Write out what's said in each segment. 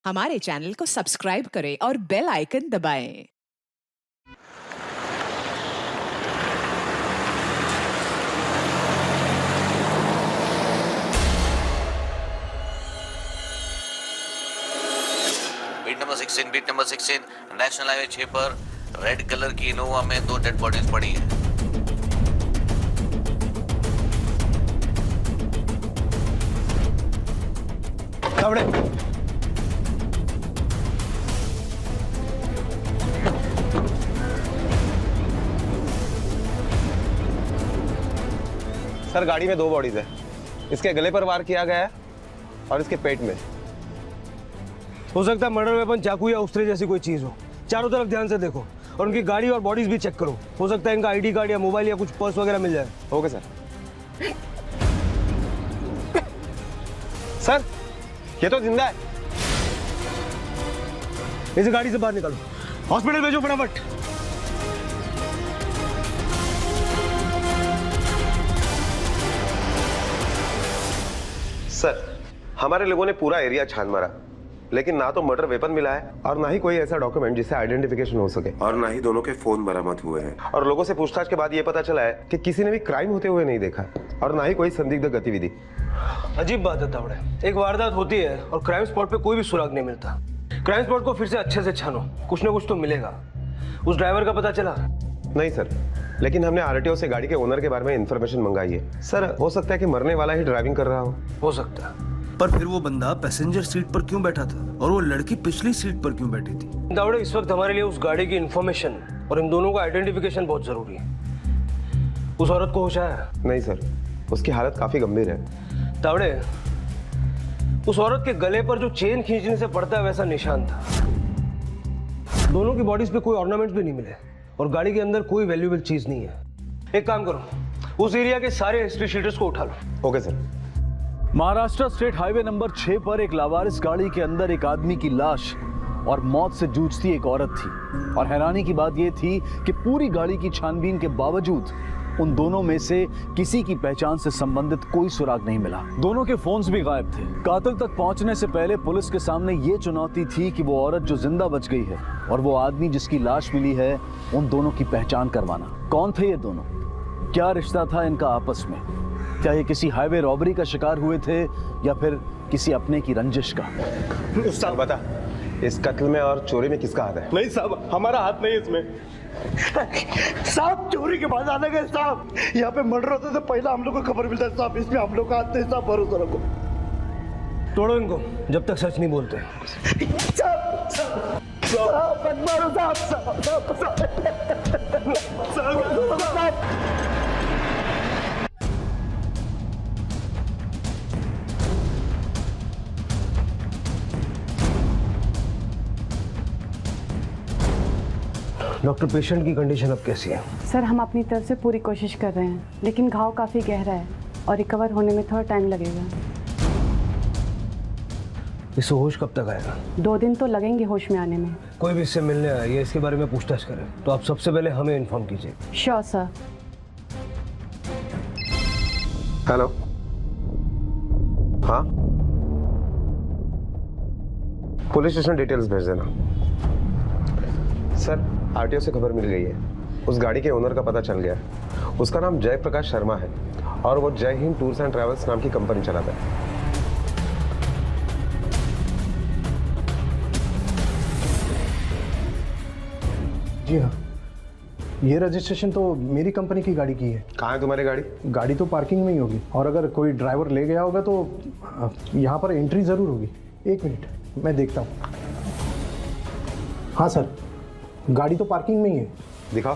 हमारे चैनल को सब्सक्राइब करें और बेल आइकन दबाएं। बीट नंबर 16 नेशनल हाईवे 6 पर रेड कलर की इनोवा में 2 डेड बॉडीज पड़ी हैं। सर गाड़ी में 2 बॉडीज है। इसके गले पर वार किया गया है और इसके पेट में। हो सकता है मर्डर वेपन चाकू या उस्तरे जैसी कोई चीज हो। चारों तरफ ध्यान से देखो और उनकी गाड़ी और बॉडीज भी चेक करो। हो सकता है इनका आईडी कार्ड या मोबाइल या कुछ पर्स वगैरह मिल जाए। Okay sir. सर ये तो जिंदा है। इसे गाड़ी से बाहर निकालो, हॉस्पिटल भेजो फटाफट। सर हमारे लोगों ने पूरा एरिया छान मारा, लेकिन ना तो मर्डर वेपन मिला है और ना ही कोई ऐसा डॉक्यूमेंट जिससे आइडेंटिफिकेशन हो सके, और ना ही दोनों के फोन बरामद हुए हैं। और लोगों से पूछताछ के बाद ये पता चला है कि किसी ने भी क्राइम होते हुए नहीं देखा और ना ही कोई संदिग्ध गतिविधि। अजीब बात है तावड़े, एक वारदात होती है और क्राइम स्पॉट पे कोई भी सुराग नहीं मिलता। क्राइम स्पॉट को फिर से अच्छे से छानो, कुछ ना कुछ तो मिलेगा। उस ड्राइवर का पता चला? नहीं सर, लेकिन हमने आरटीओ से गाड़ी के ओनर के बारे में इंफॉर्मेशन मंगाई है। सर हो सकता है कि मरने वाला ही ड्राइविंग कर रहा हो सकता है। पर फिर वो बंदा पैसेंजर सीट पर क्यों बैठा था और वो लड़की पिछली सीट पर क्यों बैठी थी? तावड़े, इस वक्त हमारे लिए उस गाड़ी की इंफॉर्मेशन और इन दोनों का आइडेंटिफिकेशन बहुत जरूरी है। उस औरत को होश आया? नहीं सर, उसकी हालत काफी गंभीर है। तावड़े, उस औरत के गले पर जो चेन खींचने से पड़ता है वैसा निशान था। दोनों की बॉडीज पे कोई ऑर्नामेंट्स भी नहीं मिले और गाड़ी के अंदर कोई वैल्यूएबल चीज नहीं है। एक काम करो, उस एरिया के सारे हिस्ट्री शीटर्स को उठा लो। Okay sir. Maharashtra state highway number 6 पर एक लावारिस गाड़ी के अंदर एक आदमी की लाश और मौत से जूझती एक औरत थी। और हैरानी की बात यह थी कि पूरी गाड़ी की छानबीन के बावजूद उन दोनों में से किसी की पहचान से संबंधित कोई सुराग नहीं मिला। दोनों के फोन्स भी गायब थे। कातिल तक पहुंचने से पहले पुलिस के सामने ये चुनौती थी कि वो औरत जो जिंदा बच गई है और वो आदमी जिसकी लाश मिली है, उन दोनों की पहचान करवाना। कौन थे ये दोनों, क्या रिश्ता था इनका आपस में, क्या ये किसी हाईवे रॉबरी का शिकार हुए थे या फिर किसी अपने की रंजिश का? साहब बता, इस कत्ल में और चोरी में किसका हाथ है? नहीं साहब, हमारा हाथ नहीं है इसमें। साहब चोरी के बाद आने गए साहब, यहाँ पे मर्डर होता तो पहला हम लोग को खबर मिलता है साहब। इसमें हम लोग का हाथ नहीं साहब, भरोसा रखो। तोड़ो इनको जब तक सच नहीं बोलते। डॉक्टर, पेशेंट की कंडीशन अब कैसी है? सर हम अपनी तरफ से पूरी कोशिश कर रहे हैं, लेकिन घाव काफ़ी गहरा है और रिकवर होने में थोड़ा टाइम लगेगा। इससे होश कब तक आएगा? 2 दिन तो लगेंगे होश में आने में। कोई भी इससे मिलने आए या इसके बारे में पूछताछ करे तो आप सबसे पहले हमें इन्फॉर्म कीजिए। Sure sir. हेलो, हाँ पुलिस स्टेशन डिटेल्स भेज देना। सर आरटीओ से खबर मिल गई है, उस गाड़ी के ओनर का पता चल गया है। उसका नाम जय प्रकाश शर्मा है और वो जय हिंद टूर्स एंड ट्रैवल्स नाम की कंपनी चलाता है। जी हाँ, ये रजिस्ट्रेशन तो मेरी कंपनी की गाड़ी की है। कहाँ है तुम्हारी गाड़ी? गाड़ी तो पार्किंग में ही होगी और अगर कोई ड्राइवर ले गया होगा तो यहाँ पर एंट्री ज़रूर होगी। 1 मिनट मैं देखता हूँ। हाँ सर, गाड़ी तो पार्किंग में ही है। दिखाओ।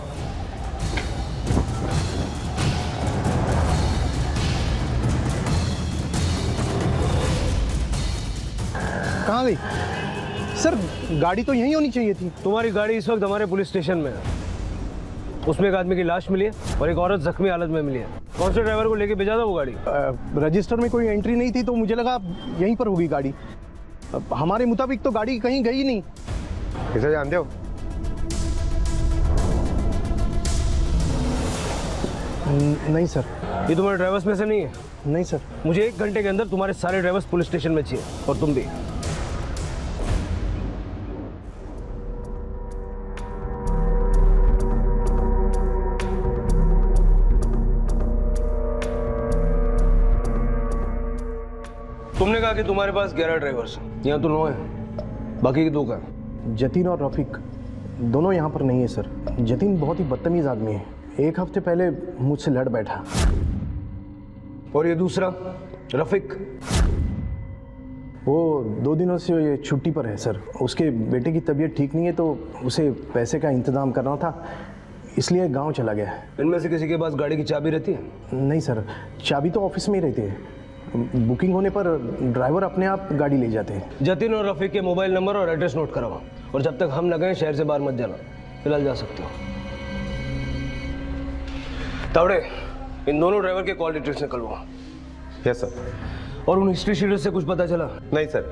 कहाँ गई? सर गाड़ी तो यहीं होनी चाहिए थी। तुम्हारी गाड़ी इस वक्त हमारे पुलिस स्टेशन में है। उसमें एक आदमी की लाश मिली है और एक औरत जख्मी हालत में मिली है। कौन से ड्राइवर को लेके भेजा था वो गाड़ी? रजिस्टर में कोई एंट्री नहीं थी तो मुझे लगा यहीं पर होगी गाड़ी। हमारे मुताबिक तो गाड़ी कहीं गई नहीं। इसे जानते हो? नहीं सर। ये तुम्हारे ड्राइवर्स में से नहीं है? नहीं सर। मुझे 1 घंटे के अंदर तुम्हारे सारे ड्राइवर्स पुलिस स्टेशन में चाहिए और तुम भी। कि तुम्हारे पास 11 ड्राइवर्स हैं, यहाँ तो 9 हैं, बाकी के 2 का है? जतिन और रफीक दोनों यहाँ पर नहीं है सर। जतिन बहुत ही बदतमीज आदमी है, 1 हफ्ते पहले मुझसे लड़ बैठा। और ये दूसरा रफीक? वो 2 दिनों से ये छुट्टी पर है सर। उसके बेटे की तबीयत ठीक नहीं है तो उसे पैसे का इंतजाम करना था, इसलिए गांव चला गया है। इनमें से किसी के पास गाड़ी की चाबी रहती है? नहीं सर, चाबी तो ऑफिस में ही रहती है। बुकिंग होने पर ड्राइवर अपने आप गाड़ी ले जाते हैं। जतिन और रफीक के मोबाइल नंबर और एड्रेस नोट कराओ, और जब तक हम न गए शहर से बाहर मत जाना। फिलहाल जा सकते हो। तावड़े, इन दोनों ड्राइवर के कॉल डिटेल्स निकलवाओ। Yes sir. और उन हिस्ट्री शीटर से कुछ पता चला? नहीं सर,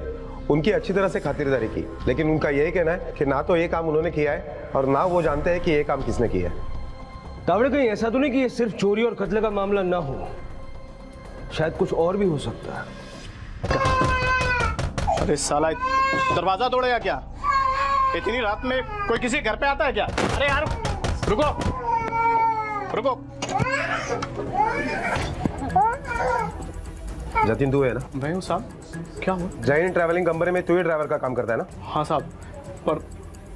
उनकी अच्छी तरह से खातिरदारी की, लेकिन उनका यही कहना है कि ना तो ये काम उन्होंने किया है और ना वो जानते हैं कि ये काम किसने किया है। तावड़े, कहीं ऐसा तो नहीं कि ये सिर्फ चोरी और कत्ल का मामला ना हो, शायद कुछ और भी हो सकता है। अरे साला, दरवाजा तोड़ेगा क्या? इतनी रात में कोई किसी घर पे आता है क्या? अरे यार रुको रुको। जतिन तू है ना? मैं हूँ साहब। क्या हुआ? जैन ट्रैवलिंग कंपनी में तू ही ड्राइवर का काम करता है ना? हाँ साहब, पर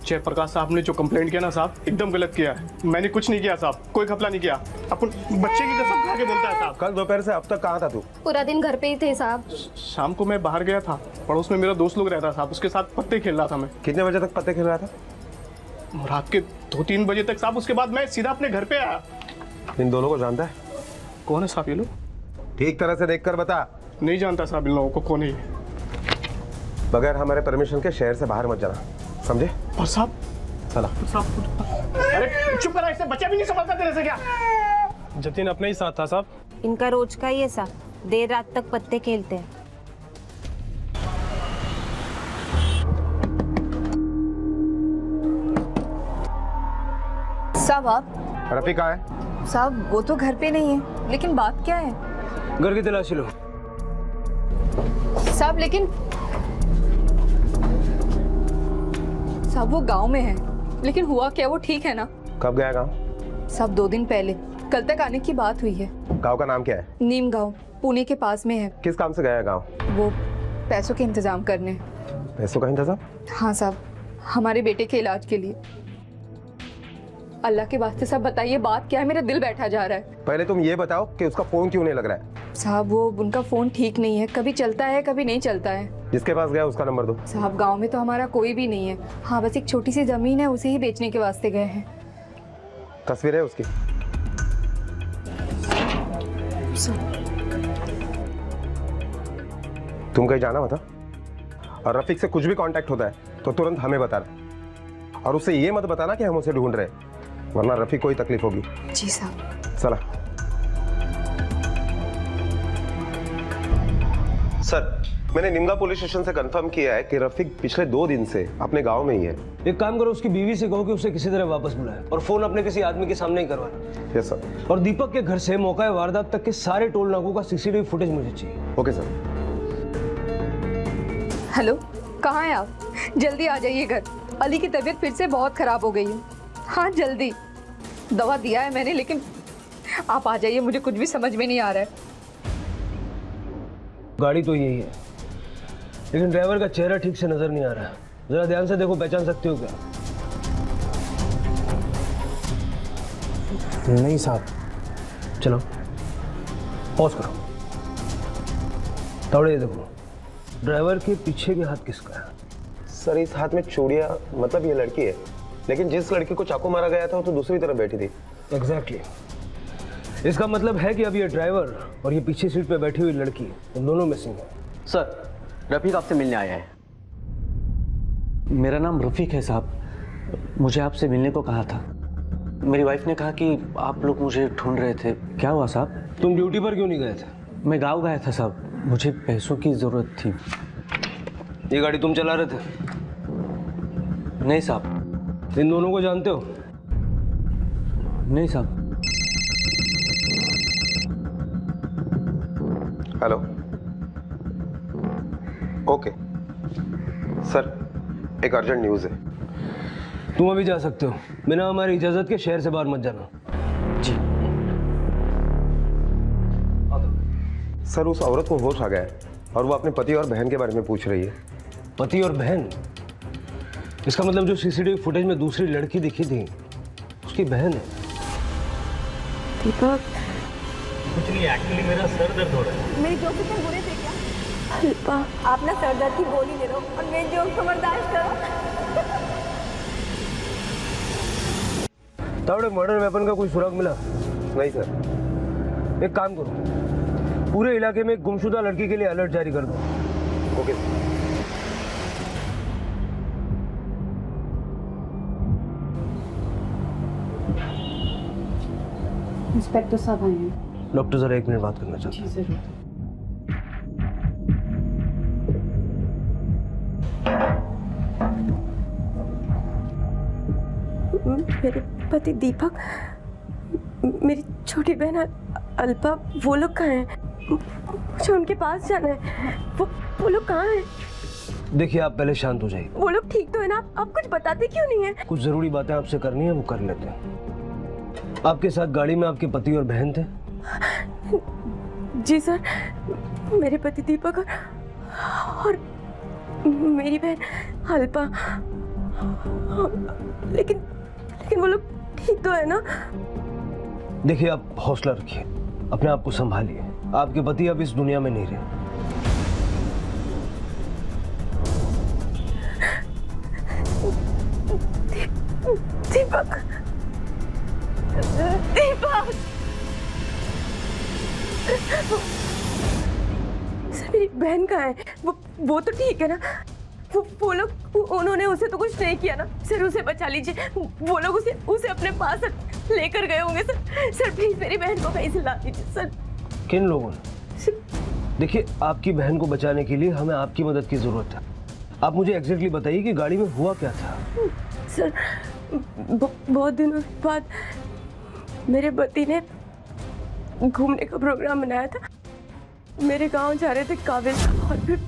जयप्रकाश साहब ने जो कंप्लेंट किया ना साहब, एकदम गलत किया है। मैंने कुछ नहीं किया साहब, कोई घपला नहीं किया। अपन बच्चे की कसम खा के बोलता है साहब। कल दोपहर से अब तक कहाँ था तू? पूरा दिन घर पे ही थे साहब। शाम को मैं बाहर गया था, पड़ोस में मेरा दोस्त लोग रहता साहब, उसके साथ पत्ते खेल रहा था मैं। कितने बजे तक पत्ते खेल रहा था? रात के 2-3 बजे तक साहब। उसके बाद मैं सीधा अपने घर पे आया। इन दोनों को जानता है? कौन है साहब ये लोग? ठीक तरह से देखकर बता। नहीं जानता साहब इन लोगों को कौन है ये। बगैर हमारे परमिशन के शहर से बाहर मत जाना, समझे? और साहब चला। अरे चुप करा, इससे बच्चा भी नहीं संभलता तेरे से क्या? जतिन अपने ही साथ था साहब। इनका रोज का ही है साहब, देर रात तक पत्ते खेलते हैं। साहब आप? रफीक कहाँ है? साहब वो तो घर पे नहीं है, लेकिन बात क्या है? घर की तलाशी लो। साहब लेकिन साहब वो गांव में है, लेकिन हुआ क्या? वो ठीक है ना? कब गया गाँव? साहब 2 दिन पहले, कल तक आने की बात हुई है। गाँव का नाम क्या है? नीम गांव, पुणे के पास में है। किस काम से गया है गाँव? वो पैसों के इंतजाम करने। पैसों का इंतजाम? हाँ साहब, हमारे बेटे के इलाज के लिए। अल्लाह के वास्ते साहब बताइए बात क्या है, मेरा दिल बैठा जा रहा है। पहले तुम ये बताओ कि उसका फोन क्यों नहीं लग रहा है? साहब वो उनका फोन ठीक नहीं है, कभी चलता है कभी नहीं चलता है। जिसके पास गया उसका नंबर दो। साहब गांव में तो हमारा कोई भी नहीं है। हाँ बस एक छोटी सी जमीन है, उसे ही बेचने के वास्ते गए हैं। तस्वीर है उसकी? तुम कहीं जाना बता, और रफीक से कुछ भी कांटेक्ट होता है तो तुरंत हमें बताना, और उससे ये मत बताना कि हम उसे ढूंढ रहे हैं, वरना रफीक को ही तकलीफ होगी। जी साहब। चला। सर, मैंने निमगा पुलिस स्टेशन से कंफर्म किया है कि रफीक पिछले 2 दिन से अपने गांव में ही है। एक काम करो, उसकी बीवी से कहो कि उसे किसी तरह वापस बुलाए, और फोन अपने किसी आदमी के सामने ही करवाना। Yes sir. और दीपक के घर से मौका वारदात तक के सारे टोल नाकों का सीसीटीवी फुटेज मुझे चाहिए। Okay sir. हेलो, कहाँ हैं आप? जल्दी आ जाइए घर, अली की तबीयत फिर से बहुत खराब हो गई है। हाँ जल्दी। दवा दिया है मैंने, लेकिन आप आ जाइए, मुझे कुछ भी समझ में नहीं आ रहा है। गाड़ी तो यही है, लेकिन ड्राइवर का चेहरा ठीक से नजर नहीं आ रहा है। जरा ध्यान से देखो, पहचान सकते हो क्या? नहीं साहब। चलो पॉज करो। तावड़े, ये देखो, ड्राइवर के पीछे के हाथ किसका है? सर इस हाथ में चूड़ियां, मतलब ये लड़की है, लेकिन जिस लड़की को चाकू मारा गया था वो तो दूसरी तरफ बैठी थी। एग्जैक्टली। इसका मतलब है कि अब ये ड्राइवर और ये पीछे सीट पे बैठी हुई लड़की, इन दोनों मिसिंग है। सर, रफीक आपसे मिलने आया है। मेरा नाम रफीक है साहब, मुझे आपसे मिलने को कहा था। मेरी वाइफ ने कहा कि आप लोग मुझे ढूंढ रहे थे। क्या हुआ साहब? तुम ड्यूटी पर क्यों नहीं गए थे? मैं गाँव गया था साहब, मुझे पैसों की ज़रूरत थी। ये गाड़ी तुम चला रहे थे? नहीं साहब। इन दोनों को जानते हो? नहीं साहब। हेलो। ओके सर, एक अर्जेंट न्यूज़ है। तुम अभी जा सकते हो, बिना हमारी इजाजत के शहर से बाहर मत जाना। जी सर, उस औरत को होश आ गया है, और वो अपने पति और बहन के बारे में पूछ रही है। पति और बहन? इसका मतलब जो सीसीटीवी फुटेज में दूसरी लड़की दिखी थी उसकी बहन है। दीपक, कुछ नहीं, एक्चुअली मेरा सर दर्द हो रहा है। मेरी जोक इतने बुरे थे क्या? अल्पा, आप ना सर दर्द की गोली ले लो और मेरी जोक को बर्दाश्त करो। तावड़े, मर्डर वेपन का कोई सुराग मिला? नहीं सर। एक काम करो, पूरे इलाके में एक गुमशुदा लड़की के लिए अलर्ट जारी कर दो। ओके। इंस्पेक्टर साहब आए हैं। डॉक्टर जरा 1 मिनट बात करना चाहते हैं। जी जरूर। मेरे पति दीपक, मेरी छोटी बहन अल्पा, वो लोग कहाँ हैं? मुझे उनके पास जाना है। वो लोग कहाँ हैं? देखिए, आप पहले शांत हो जाइए। वो लोग ठीक तो है ना? आप कुछ बताते क्यों नहीं है? कुछ जरूरी बातें आपसे करनी है, वो कर लेते हैं। आपके साथ गाड़ी में आपके पति और बहन थे? जी सर, मेरे पति दीपक और मेरी बहन अल्पा। लेकिन वो लोग ठीक तो है ना? देखिए, आप हौसला रखिए, अपने आप को संभालिए। आपके पति अब इस दुनिया में नहीं रहे। दीपक, दीपक, सर मेरी बहन कहाँ है? वो तो ठीक है ना? वो लोग, उन्होंने उसे तो कुछ नहीं किया ना? सर उसे बचा लीजिए। वो लोग उसे अपने पास लेकर गए होंगे सर। सर प्लीज मेरी बहन को कहीं से ला दीजिए सर। किन लोगों ने? देखिए, आपकी बहन को बचाने के लिए हमें आपकी मदद की जरूरत है। आप मुझे एग्जैक्टली बताइए कि गाड़ी में हुआ क्या था? सर बहुत दिनों बाद मेरे पति ने घूमने का प्रोग्राम बनाया था। मेरे गांव जा रहे थे काबिल, और फिर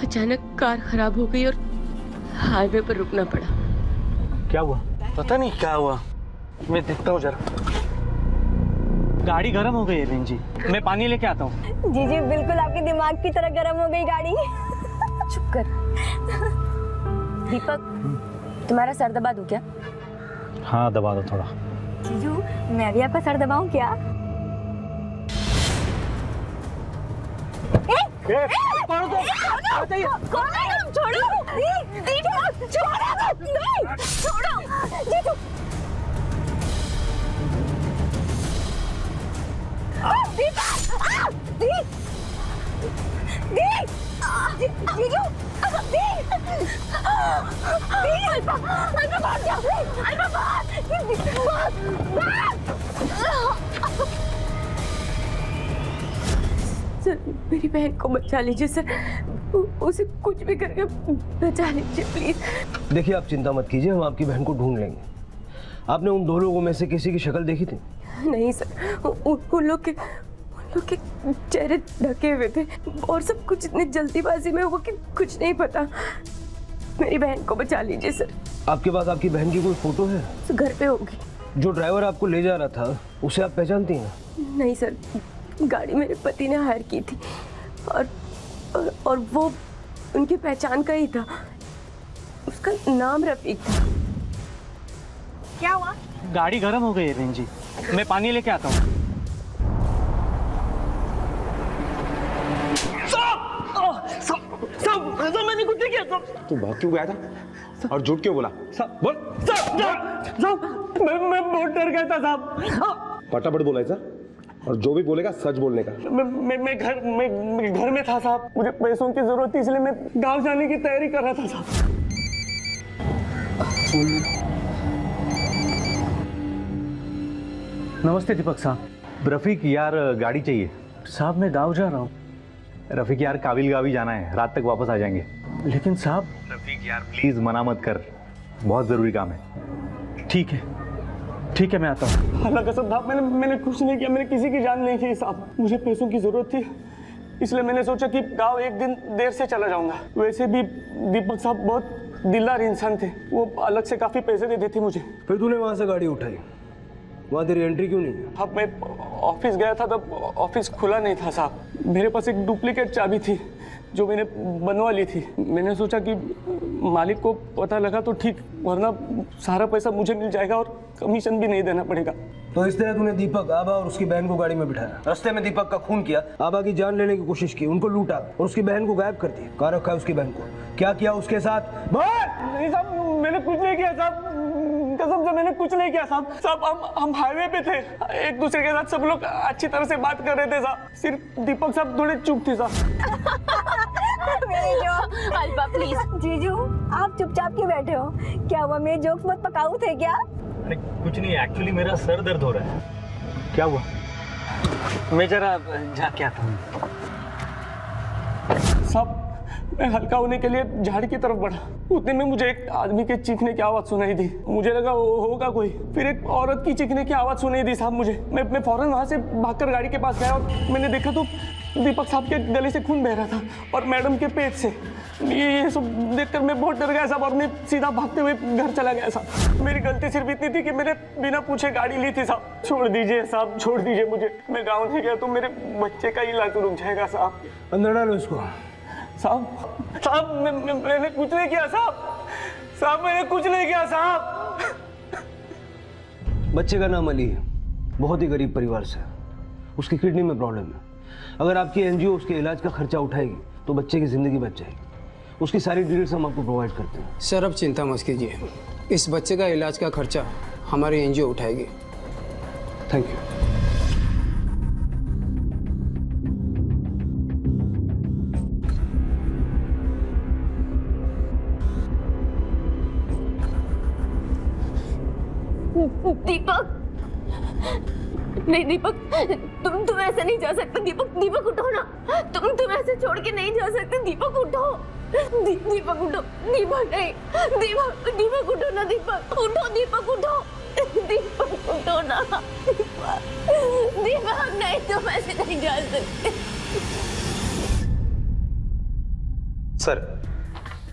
अचानक कार खराब हो गई और हाईवे पर रुकना पड़ा। क्या हुआ? पता नहीं क्या हुआ, मैं देखता हूँ जरा। गाड़ी गर्म हो गई है बहन जी, मैं पानी लेके आता हूँ। जी जी बिल्कुल, आपके दिमाग की तरह गर्म हो गई गाड़ी। चुप कर। दीपक, तुम्हारा सर दबा दूं क्या? हाँ, दबा दो थोड़ा। जीजू, मैं भी आपका सर दबाऊं क्या? छोड़ो दो। छोड़ो, दीपक, छोड़ो, नहीं, छोड़ो, जीजू। सर मेरी बहन को बचा लीजिए सर, उसे कुछ भी करके बचा लीजिए प्लीज। देखिए, आप चिंता मत कीजिए, हम आपकी बहन को ढूंढ लेंगे। आपने उन 2 लोगों में से किसी की शक्ल देखी थी? नहीं सर, उन लोग के चेहरे ढके हुए थे और सब कुछ इतनी जल्दीबाजी में हुआ कि कुछ नहीं पता। मेरी बहन को बचा लीजिए सर। आपके पास आपकी बहन की कोई फोटो है? घर पे होगी। जो ड्राइवर आपको ले जा रहा था उसे आप पहचानती हैं? नहीं सर, गाड़ी मेरे पति ने हायर की थी और वो उनकी पहचान का ही था। उसका नाम रफीक था। क्या हुआ? गाड़ी गर्म हो गई है बहन जी, मैं पानी लेके आता हूँ। साहब, मैंने कुछ नहीं किया साहब। तू भाग क्यों गया था और झूठ क्यों बोला? बोल। साहब, मैं बहुत डर गया था साहब। फटाफट बोला है सर, और जो भी बोलेगा सच बोलने का। मैं घर में था साहब, मुझे पैसों की जरूरत थी इसलिए मैं गांव जाने की तैयारी कर रहा था साहब। नमस्ते दीपक साहब। रफीक यार, गाड़ी चाहिए। साहब मैं गांव जा रहा हूँ। रफीक यार, काबिल गावी जाना है, रात तक वापस आ जाएंगे। लेकिन साहब। रफीक यार प्लीज मना मत कर, बहुत जरूरी काम है। ठीक है, ठीक है मैं आता हूँ। अल्लाह कसम साहब, मैंने कुछ नहीं किया, मैंने किसी की जान नहीं ली साहब। मुझे पैसों की जरूरत थी, इसलिए मैंने सोचा कि गांव एक दिन देर से चला जाऊंगा। वैसे भी दीपक साहब बहुत दिलदार इंसान थे, वो अलग से काफी पैसे देते थे मुझे। फिर तूने वहां से गाड़ी उठाई, वहां तेरी एंट्री क्यों नहीं? अब मैं ऑफिस गया था तब ऑफिस खुला नहीं था साहब। मेरे पास एक डुप्लीकेट चाबी थी जो मैंने बनवा ली थी। मैंने सोचा कि मालिक को पता लगा तो ठीक, वरना सारा पैसा मुझे मिल जाएगा और कमीशन भी नहीं देना पड़ेगा। तो इस तरह तूने दीपक, आभा और उसकी बहन को गाड़ी में बिठाया, रास्ते में दीपक का खून किया, आभा की जान लेने की कोशिश की, उनको लूटा और उसकी बहन को गायब कर दिया। कहाँ रखा है उसकी बहन को? क्या किया उसके साथ? नहीं साहब, मैंने कुछ नहीं किया साहब, कसम से मैंने कुछ नहीं किया साहब। साहब हम हाईवे पे थे, एक दूसरे के साथ सब लोग अच्छी तरह से बात कर रहे थे साहब, सिर्फ दीपक साहब थोड़े चुप थे साहब। अल्पा प्लीज। जीजू आप चुपचाप क्यों बैठे हो? क्या हुआ, मेरे जोक्स बहुत पकाऊ थे क्या? अरे कुछ नहीं, एक्चुअली मेरा सर दर्द हो रहा है। क्या हुआ? मैं जरा जाके आता हूँ। साहब मैं हल्का होने के लिए झाड़ की तरफ बढ़ा, उतने में मुझे एक आदमी के चीखने की आवाज सुनाई दी। मुझे लगा वो होगा कोई, फिर एक औरत की चीखने की आवाज सुनाई दी साहब मुझे। मैं फौरन वहां से भागकर गाड़ी के पास गया और मैंने देखा तो दीपक साहब के गले से खून बह रहा था और मैडम के पेट से। ये सब देखकर मैं बहुत डर गया साहब और मैं सीधा भागते हुए घर चला गया साहब। मेरी गलती सिर्फ इतनी थी कि मैंने बिना पूछे गाड़ी ली थी साहब। छोड़ दीजिए साहब, छोड़ दीजिए मुझे, मैं गाँव नहीं गया तो मेरे बच्चे का इलाज रुक जाएगा साहब। अंदर डालो इसको। साहब मैंने कुछ नहीं किया साहब, मैंने कुछ नहीं किया साहब। बच्चे का नाम अली है, बहुत ही गरीब परिवार से, उसकी किडनी में प्रॉब्लम है। अगर आपकी एनजीओ उसके इलाज का खर्चा उठाएगी तो बच्चे की जिंदगी बच जाएगी। उसकी सारी डिटेल्स हम आपको प्रोवाइड करते हैं। सर अब चिंता मत कीजिए, इस बच्चे का इलाज का खर्चा हमारी एनजीओ उठाएगी। Thank you. दीपक, नहीं दीपक, तुम ऐसे नहीं जा सकते। दीपक उठो ना, तुम ऐसे छोड़ के नहीं जा सकते। दीपक उठो, दीपक उठो, दीपक नहीं, दीपक उठो ना, दीपक उठो, दीपक उठो, दीपक उठो ना, दीपक नहीं, तुम ऐसे नहीं जा सकते। सर,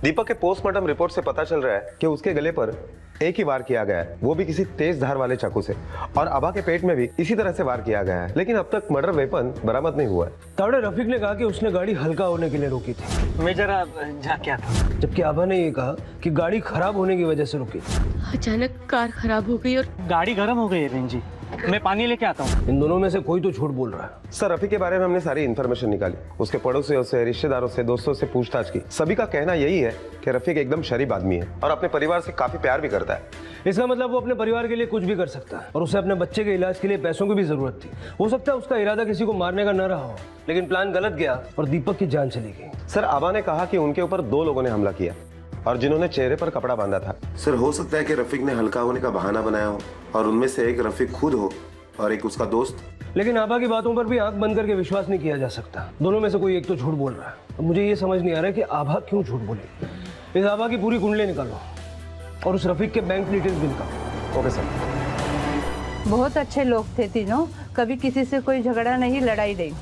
दीपक के पोस्टमार्टम रिपोर्ट से पता चल रहा है कि उसके गले पर एक ही वार किया गया है, वो भी किसी तेज धार वाले चाकू से, और आभा के पेट में भी इसी तरह से वार किया गया है, लेकिन अब तक मर्डर वेपन बरामद नहीं हुआ है। तावड़े रफीक ने कहा कि उसने गाड़ी हल्का होने के लिए रोकी थी। मैं जरा जाके आता हूँ। जबकि आभा ने ये कहा कि गाड़ी खराब होने की वजह से रुकी। अचानक कार खराब हो गई और गाड़ी गर्म हो गई है बहन जी, मैं पानी लेके आता हूँ। इन दोनों में से कोई तो झूठ बोल रहा है। सर, रफी के बारे में हमने सारी इन्फॉर्मेशन निकाली, उसके पड़ोसियों से, रिश्तेदारों से, दोस्तों से पूछताछ की। सभी का कहना यही है कि रफीक एकदम शरीफ आदमी है और अपने परिवार से काफी प्यार भी करता है। इसका मतलब वो अपने परिवार के लिए कुछ भी कर सकता है और उसे अपने बच्चे के इलाज के लिए पैसों की भी जरूरत थी। हो सकता है उसका इरादा किसी को मारने का न रहा हो, लेकिन प्लान गलत गया और दीपक की जान चली गई। सर, आभा ने कहा कि उनके ऊपर 2 लोगों ने हमला किया और जिन्होंने चेहरे पर कपड़ा बांधा था। सर, हो सकता है कि रफीक ने हल्का होने का बहाना बनाया हो और उनमें से एक रफीक खुद हो और एक उसका दोस्त। लेकिन आभा की बातों पर भी आंख बंद करके विश्वास नहीं किया जा सकता। दोनों में से कोई एक तो झूठ बोल रहा है। अब मुझे ये समझ नहीं आ रहा कि आभा क्यों झूठ बोले। इस आभा की पूरी कुंडली निकालो और उस रफीक के बैंक डिटेल्स भी निकालो। Okay sir. बहुत अच्छे लोग थे तीनों, कभी किसी से कोई झगड़ा नहीं, लड़ाई नहीं।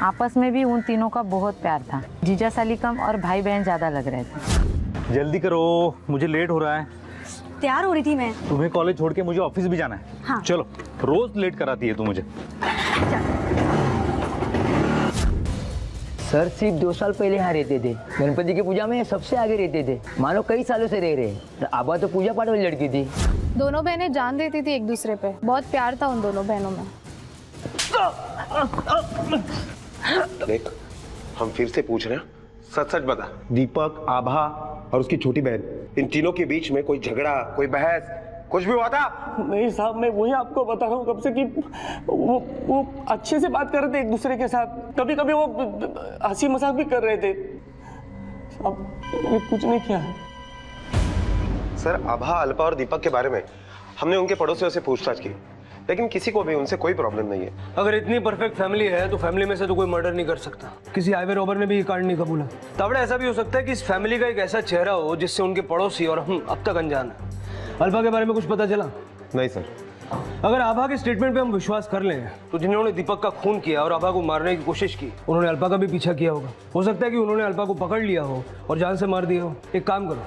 आपस में भी उन तीनों का बहुत प्यार था। जीजा साली कम और भाई बहन ज्यादा लग रहे थे। जल्दी करो, मुझे लेट हो रहा है। तैयार हो रही थी मैं। तुम्हें कॉलेज छोड़ के मुझे ऑफिस भी जाना है। हाँ। चलो, रोज लेट कराती है तू मुझे। सर सिर्फ 2 साल पहले यहाँ रहते थे, गणपति की पूजा में सबसे आगे रहते थे, मानो कई सालों से रह रहे। आभा तो पूजा पाठ वाली लड़की थी। दोनों बहनें जान देती थी एक दूसरे पे, बहुत प्यार था उन दोनों बहनों में। देख, हम फिर से पूछ रहे हैं, सच सच बता, दीपक, आभा और उसकी छोटी बहन, इन तीनों के बीच में कोई झगड़ा, कोई बहस, कुछ भी हुआ था? नहीं साहब, मैं वही आपको बता रहा हूँ कब से कि वो अच्छे से बात कर रहे थे एक दूसरे के साथ। कभी कभी वो हंसी मजाक भी कर रहे थे। साहब कुछ नहीं किया। सर, आभा, अल्पा और दीपक के बारे में हमने उनके पड़ोसियों से पूछताछ की, लेकिन किसी को भी उनसे कोई प्रॉब्लम नहीं है। अगर इतनी परफेक्ट फैमिली है तो फैमिली में से तो कोई मर्डर नहीं कर सकता। किसी हाईवे रॉबर ने भी ये कांड नहीं कबूला। तावड़ा, ऐसा भी हो सकता है कि इस फैमिली का एक ऐसा चेहरा हो जिससे उनके पड़ोसी और हम अब तक अनजान हैं। अल्पा के बारे में कुछ पता चला? नहीं सर, अगर आभा के स्टेटमेंट पे हम विश्वास कर लें तो जिन्होंने दीपक का खून किया और आभा को मारने की कोशिश की उन्होंने अल्पा का भी पीछा किया होगा। हो सकता है कि उन्होंने अल्पा को पकड़ लिया हो और जान से मार दिया हो। एक काम करो,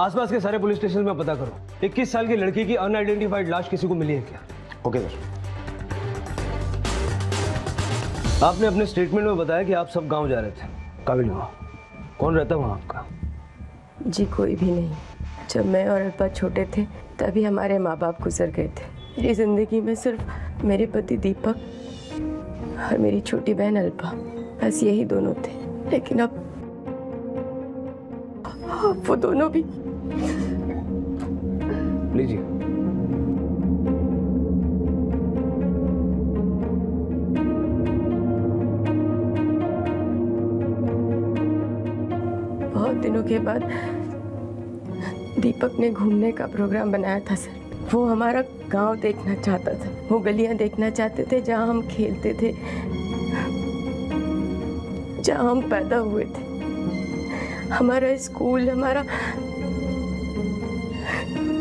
आसपास के सारे पुलिस स्टेशन में पता करो 21 साल की लड़की की अनआइडेंटिफाइड लाश किसी को मिली है क्या। Okay sir. आपने अपने स्टेटमेंट में बताया कि आप सब गांव जा रहे थे। काबिल गांव कौन रहता वहाँ आपका? जी कोई भी नहीं। जब मैं और अल्पा छोटे थे तभी हमारे माँ बाप गुजर गए थे। मेरी जिंदगी में सिर्फ मेरे पति दीपक और मेरी छोटी बहन अल्पा, बस यही दोनों थे। लेकिन अब वो दोनों भी। लीजिए। बहुत दिनों के बाद दीपक ने घूमने का प्रोग्राम बनाया था सर। वो हमारा गांव देखना चाहता था, वो गलियां देखना चाहते थे जहां हम खेलते थे, जहां हम पैदा हुए थे, हमारा स्कूल, हमारा।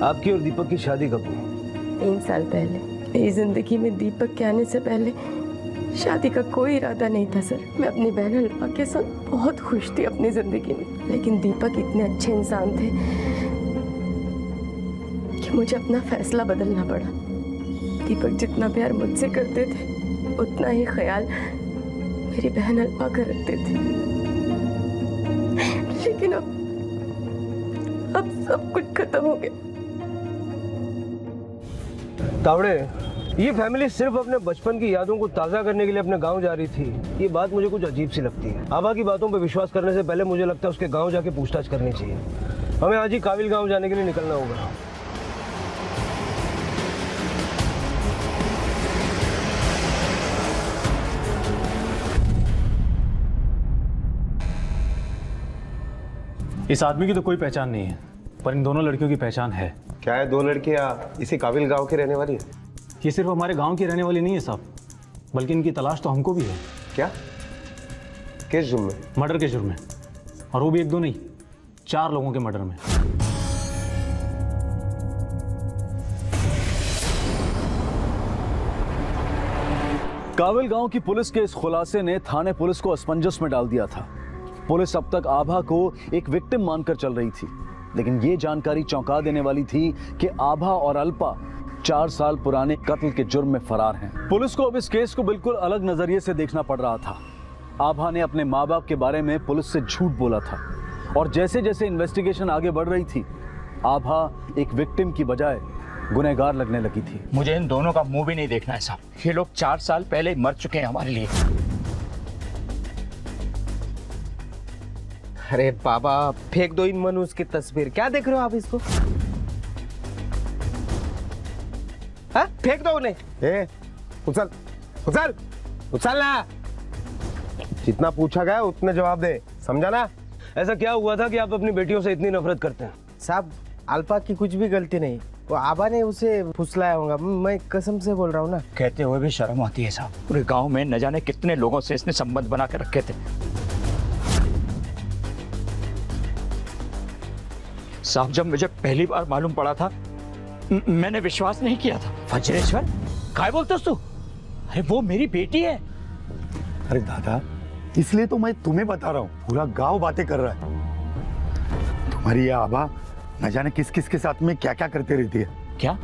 आपकी और दीपक की शादी कब हुई? 3 साल पहले। मेरी जिंदगी में दीपक के आने से पहले शादी का कोई इरादा नहीं था सर। मैं अपनी बहन अल्पा के साथ बहुत खुश थी अपनी जिंदगी में, लेकिन दीपक इतने अच्छे इंसान थे कि मुझे अपना फैसला बदलना पड़ा। दीपक जितना प्यार मुझसे करते थे उतना ही ख्याल मेरी बहन अल्पा का रखते थे। लेकिन अब सब कुछ खत्म हो गया। तावड़े, ये फैमिली सिर्फ अपने बचपन की यादों को ताज़ा करने के लिए अपने गांव जा रही थी। ये बात मुझे कुछ अजीब सी लगती है। आभा की बातों पर विश्वास करने से पहले मुझे लगता है उसके गांव जाके पूछताछ करनी चाहिए। हमें आज ही काबिल गांव जाने के लिए निकलना होगा। इस आदमी की तो कोई पहचान नहीं है, पर इन दोनों लड़कियों की पहचान है। क्या है, 2 लड़कियां इसी काबिल गांव की रहने वाली है? ये सिर्फ हमारे गांव की रहने वाली नहीं है साहब, बल्कि इनकी तलाश तो हमको भी है। क्या? किस जुर्म में? मर्डर के जुर्म में, और वो भी 1-2 नहीं, 4 लोगों के मर्डर में। काबिल गांव की पुलिस के इस खुलासे ने थाने पुलिस को असमंजस में डाल दिया था। पुलिस अब तक आभा को एक विक्टिम मानकर चल रही थी, लेकिन ये जानकारी चौंका देने वाली थी कि आभा और अल्पा 4 साल पुराने कत्ल के जुर्म में फरार हैं। पुलिस को अब इस केस को बिल्कुल अलग नजरिए से देखना पड़ रहा था। आभा ने अपने माँ बाप के बारे में पुलिस से झूठ बोला था, और जैसे जैसे इन्वेस्टिगेशन आगे बढ़ रही थी, आभा एक विक्टिम की बजाय गुनहगार लगने लगी थी। मुझे इन दोनों का मुंह भी नहीं देखना है साहब। ये लोग 4 साल पहले मर चुके हैं हमारे लिए। अरे बाबा, फेंक दो इन मनुष्य की तस्वीर। क्या देख रहे हो आप इसको? हाँ, फेंक दो उन्हें। उछल उछल उछल ना। जितना पूछा गया उतने जवाब दे, समझा ना? ऐसा क्या हुआ था कि आप अपनी बेटियों से इतनी नफरत करते हैं? साहब, अल्पा की कुछ भी गलती नहीं, वो आभा ने उसे फुसलाया होगा। मैं कसम से बोल रहा हूँ ना। कहते हुए भी शर्म आती है साहब। पूरे गांव में न जाने कितने लोगों से इसने संबंध बना कर रखे थे। साहब, जब मुझे पहली बार मालूम पड़ा था मैंने विश्वास नहीं किया था। वज्रेश्वर, काय बोलते तू? अरे वो मेरी बेटी है। अरे दादा, इसलिए तो मैं तुम्हें बता रहा हूँ, पूरा गांव बातें कर रहा है। तुम्हारी ये आभा न जाने किस किस के साथ में क्या क्या करते रहती है। क्या?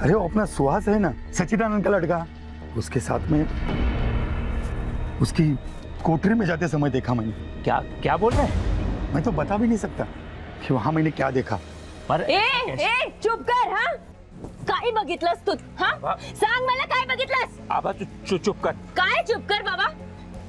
अरे वो अपना सुहास है ना, सचिदानंद का लड़का, उसके साथ में उसकी कोठरी में जाते समय देखा मैंने। क्या क्या बोल रहे हैं? मैं तो बता भी नहीं सकता कि वहां मैंने क्या देखा। पर चुप कर। हाँ, काय बघितलंस तू? हाँ, सांग मला काय बघितलंस? आभा तू चुप कर। काय चुप कर बाबा?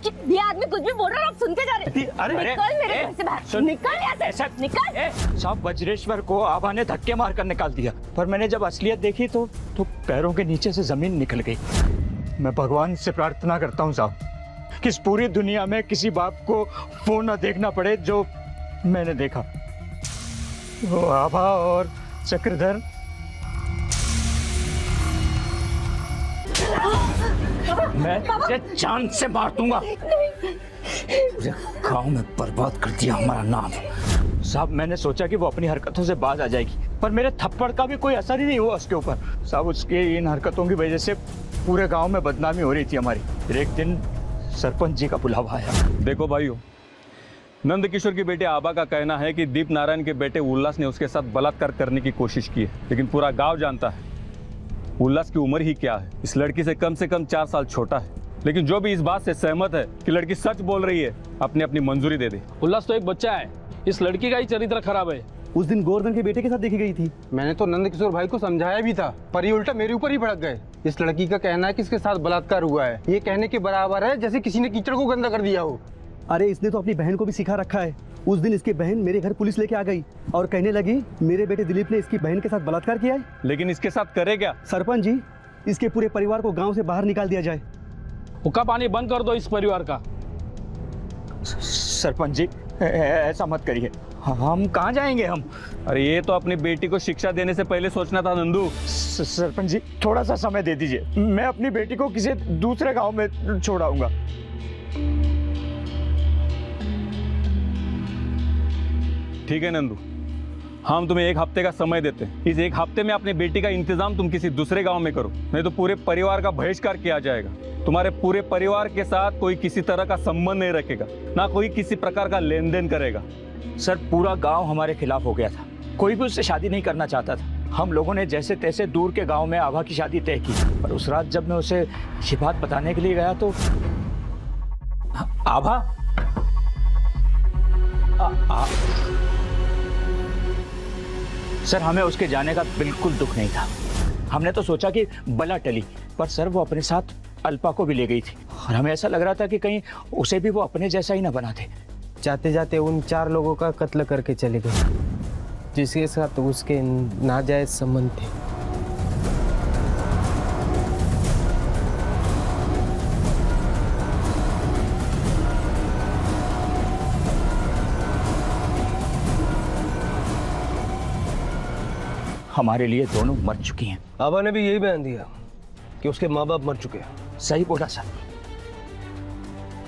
ये आदमी कुछ भी बोल रहा है, लोग सुनते जा रहे। अरे निकल मेरे घर से बाहर, निकल यहाँ से, निकल। साहब, वज्रेश्वर को आभा ने धक्के मारकर निकाल दिया, पर मैंने जब असलियत देखी तो पैरों के नीचे से जमीन निकल गई। मैं भगवान से प्रार्थना करता हूँ साहब कि इस पूरी दुनिया में किसी बाप को वो न देखना पड़े जो मैंने देखा। वो आभा और चक्रधर। मैं तुझे जान से मार दूंगा। पूरे गांव में बर्बाद कर दिया हमारा नाम। साहब मैंने सोचा कि वो अपनी हरकतों से बाज आ जाएगी, पर मेरे थप्पड़ का भी कोई असर ही नहीं हुआ उसके ऊपर। साहब उसके इन हरकतों की वजह से पूरे गांव में बदनामी हो रही थी हमारी। फिर एक दिन सरपंच जी का बुलावा आया। देखो भाइयों, नंद किशोर की बेटे आबा का कहना है कि दीप नारायण के बेटे उल्लास ने उसके साथ बलात्कार करने की कोशिश की है, लेकिन पूरा गांव जानता है उल्लास की उम्र ही क्या है। इस लड़की से कम 4 साल छोटा है, लेकिन जो भी इस बात से सहमत है कि लड़की सच बोल रही है, अपनी अपनी मंजूरी दे दे। उल्लास तो एक बच्चा है, इस लड़की का ही चरित्र खराब है। उस दिन गोवर्धन के बेटे के साथ देखी गई थी। मैंने तो नंद किशोर भाई को समझाया भी था, पर ये उल्टा मेरे ऊपर ही भड़क गए। इस लड़की का कहना है कि इसके साथ बलात्कार हुआ है। ये कहने के बराबर है जैसे किसी ने कीचड़ को गंदा कर दिया हो। अरे इसने तो अपनी बहन को भी सिखा रखा है। उस दिन इसकी बहन मेरे घर पुलिस लेके आ गई और कहने लगी मेरे बेटे दिलीप ने इसकी बहन के साथ बलात्कार किया है। लेकिन इसके साथ करे क्या? सरपंच जी, इसके पूरे परिवार को गांव से बाहर निकाल दिया जाए। हुक्का पानी बंद कर दो इस परिवार का। सरपंच जी ऐसा मत करिए, हम कहाँ जाएंगे हम? अरे ये तो अपनी बेटी को शिक्षा देने से पहले सोचना था नंदू। सरपंच जी थोड़ा सा समय दे दीजिए, मैं अपनी बेटी को किसी दूसरे गांव में छोड़ाऊंगा। ठीक है नंदू, हम तुम्हें 1 हफ्ते का समय देते हैं। इस 1 हफ्ते में अपनी बेटी का इंतजाम तुम किसी दूसरे गांव में करो, नहीं तो पूरे परिवार का बहिष्कार किया जाएगा। तुम्हारे पूरे परिवार के साथ कोई किसी तरह का संबंध नहीं रखेगा, ना कोई किसी प्रकार का लेन देन करेगा। सर पूरा गांव हमारे खिलाफ हो गया था, कोई भी उससे शादी नहीं करना चाहता था। हम लोगों ने जैसे तैसे दूर के गांव में आभा की शादी तय की, पर उस रात जब मैं उसे ये बात बताने के लिए गया तो आभा सर हमें उसके जाने का बिल्कुल दुख नहीं था। हमने तो सोचा कि बला टली, पर सर वो अपने साथ अल्पा को भी ले गई थी और हमें ऐसा लग रहा था कि कहीं उसे भी वो अपने जैसा ही ना बना दे। जाते जाते उन 4 लोगों का कत्ल करके चले गए जिसके साथ उसके नाजायज संबंध थे। हमारे लिए दोनों मर चुकी हैं। आबा ने भी यही बयान दिया कि उसके माँ बाप मर चुके हैं। सही बोला सर,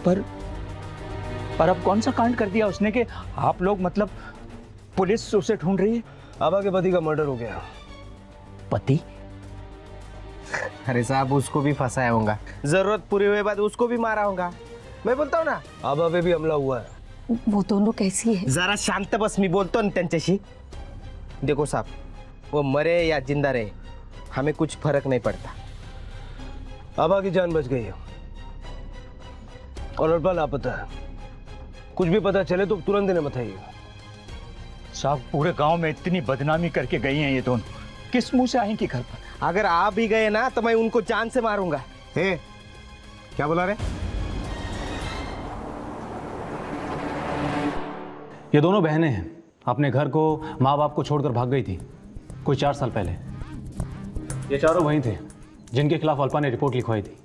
पर अब कौन सा कांड कर दिया उसने कि आप लोग मतलब पुलिस उसे ढूंढ रही है? आबा के पति का मर्डर हो गया। पति? अरे साहब उसको भी फंसाया होगा, जरूरत पूरी हुए बाद उसको भी मारा होगा। मैं बोलता हूँ ना आबा पे भी हमला हुआ है। वो दोनों कैसी है? जरा शांत बस, मी बोलतो ना त्यांच्याशी। देखो साहब, वो मरे या जिंदा रहे हमें कुछ फर्क नहीं पड़ता। आबा की जान बच गई है और अल्पा लापता है। कुछ भी पता चले तो तुरंत इन्हें बताइए। साहब पूरे गांव में इतनी बदनामी करके गई हैं ये दोनों, किस मुंह से आएंगी घर पर? अगर आप भी गए ना तो मैं उनको जान से मारूंगा। हे, क्या बोला रे? ये दोनों बहनें हैं, अपने घर को माँ बाप को छोड़कर भाग गई थी कोई 4 साल पहले। ये चारों वहीं थे जिनके खिलाफ अल्पा ने रिपोर्ट लिखवाई थी,